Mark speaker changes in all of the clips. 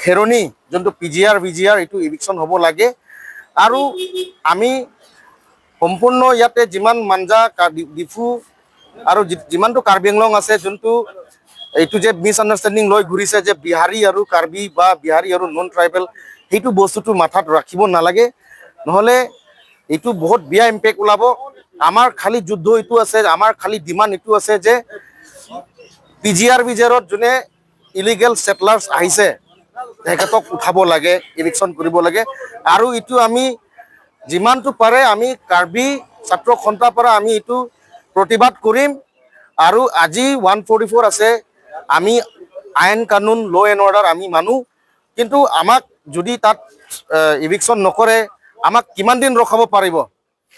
Speaker 1: খেৰণি যোনটো PGR VGR এইটো ইভিকশ্যন হ'ব লাগে আৰু আমি সম্পূৰ্ণ ইয়াতে যিমান মাঞ্জা ডিফু আৰু যিমানটো কাৰ্বি আংলং আছে যোনটো এইটো যে মিছআণ্ডাৰষ্টেণ্ডিং লৈ ঘূৰিছে যে বিহাৰী আৰু কাৰ্বি বা বিহাৰী আৰু নন ট্ৰাইবেল সেইটো বস্তুটো মাথাত ৰাখিব নালাগে নহ'লে এইটো বহুত বেয়া ইম্পেক্ট ওলাব আমাৰ খালি যুদ্ধ এইটো আছে আমাৰ খালি ডিমাণ্ড এইটো আছে যে পিজিআৰ ভিজিআৰত যোনে ইলিগেল সেটলাৰ্ছ আহিছে তেখেতক উঠাব লাগে ইভিকশ্যন কৰিব লাগে আৰু এইটো আমি যিমানটো পাৰে আমি কাৰ্বি ছাত্ৰ সন্থাৰ পৰা আমি এইটো প্ৰতিবাদ কৰিম আৰু আজি 144 আছে আমি আইন কানুন ল' এণ্ড অৰ্ডাৰ আমি মানো কিন্তু আমাক যদি তাত ইভিকশ্যন নকৰে আমাক কিমান দিন ৰখাব পাৰিব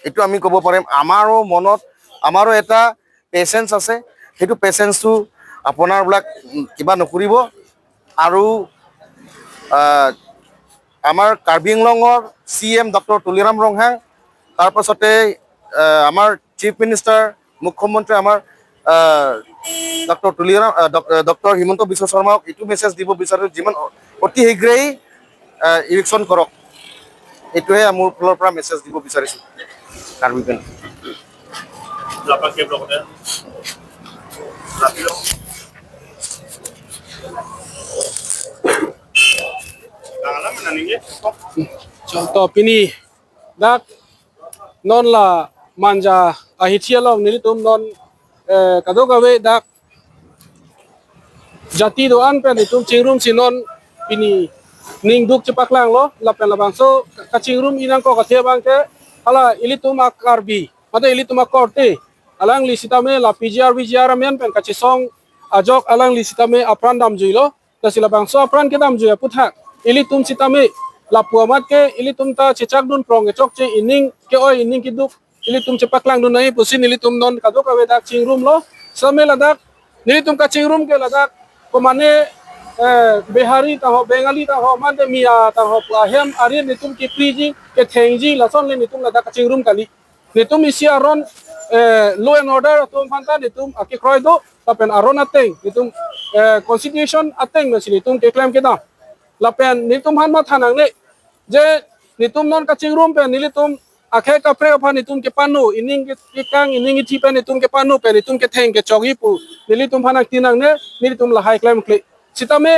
Speaker 1: এইটো আমি ক'ব পাৰিম আমাৰো মনত আমাৰো এটা পেচেঞ্চ আছে সেইটো পেচেঞ্চটো আপোনাৰবিলাক কিবা নকৰিব আৰু আমাৰ কাৰ্বি আংলঙৰ CM ডক্টৰ তুলিৰাম ৰংহাং তাৰপাছতে আমাৰ চিফ মিনিষ্টাৰ মুখ্যমন্ত্ৰী আমাৰ ডক্টৰ হিমন্ত বিশ্ব শৰ্মাক এইটো মেছেজ দিব বিচাৰোঁ যিমান অতি শীঘ্ৰেই ইভিকশ্যন কৰক এইটোহে মোৰ ফালৰ পৰা মেছেজ দিব বিচাৰিছোঁ Karbi pen
Speaker 2: contoh pini dak non la manja ahitia long nilitum non kado gawe dak jati doan pen itum cingrum sinon pini ning duk cepak lang lo lapen labang so kacingrum inang ko kathe bang ke ala ilitum akarbi mata ilitum akorte alang li sitame la PGR VGR men pen kachisong ajok alang li sitame apran dam juilo tasila bang so apran ke dam juya puthak ilitum sitame la puamat ke ilitum ta cecak dun prong ke chok che ining ke oi ining kiduk ilitum cepak lang dun nai pusin ilitum non kado kawe dak cingrum lo same ladak nilitum ka cingrum ke ladak komane Behari taho Bengali taho mande mia taho ahem ari nitum ki priji ke thengji lason le nitum ladak ka cingrum kali nitum isi aron law and order tum phanta nitum aki kroy do tapen aron ateng nitum constitution ateng mesini nitum ke claim ke da lapen nitum han ma thanang le je nitum non kaching room pe nilitum akhe kapre apa nitum ke panu ining ke kang ining ti pe nitum ke panu pe nitum ke theng ke chogi pu nilitum hanak tinang ne nilitum la high claim kle sitame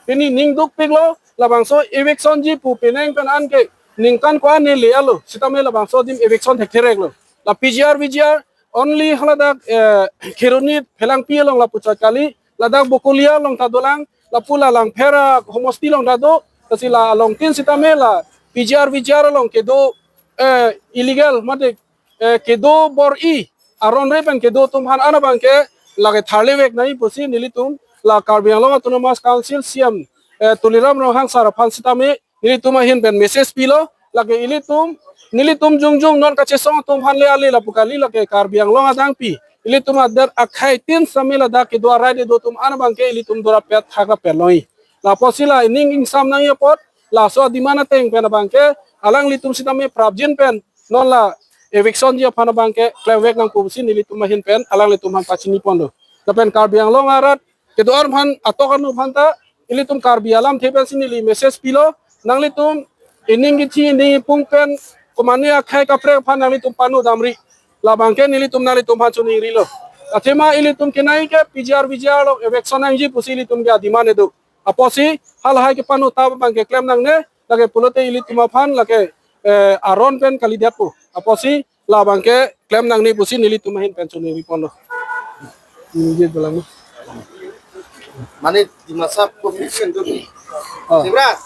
Speaker 2: peni ning duk piglo labangso eviction ji pu peneng pen an ke ningkan kwa ne le alo sitame labangso dim eviction thekherek lo la PGR VGR only haladak khironi phelang pi long la pucha kali ladak bokulia long tadolang la pula lang phera homosti long dado tasila long tin sitame la PGR VGR long kedo illegal mate kedo bor I aron repen kedo tumhan anabang ke lage tharle wek nai pusi nilitum la Karbi Anglong Autonomous Council CM tuliram rohang saraphan sitame nilitum hin ben message pilo lage nilitum jungjung non kachesong tumhan le ale la pukali lage Karbi Anglong adang pi ilitum adar akhai tin samila da ke dua rai de do tum anabang ke ilitum dora pet thaga peloi la posila ning sam nang pot la so dimana teng pen bangke alang litum sitame prabjin pen non la eviction ji phana bangke klewek nang pusi nilitum hin pen alang litum han pachini pondo tapen Karbi Anglong arat ke doar phan atokanu phanta ilitum Karbi alam thepen sinili message pilo nang litum ining gichi ni pungpen komane akhai kapre phan nang litum panu damri la bangke nilitum nang litum phan chuni rilo athema ilitum kenai ke PGR VGR lo eviction nang ji pusi ilitum ga dimane do aposi hal hai ke panu tab bangke claim nang ne lage pulote ilitum phan lage aron pen kali diapu aposi la bangke claim nang ni pusi nilitum hin pen chuni ripondo ni bilang
Speaker 1: মানে di masa COVID itu, Tibras.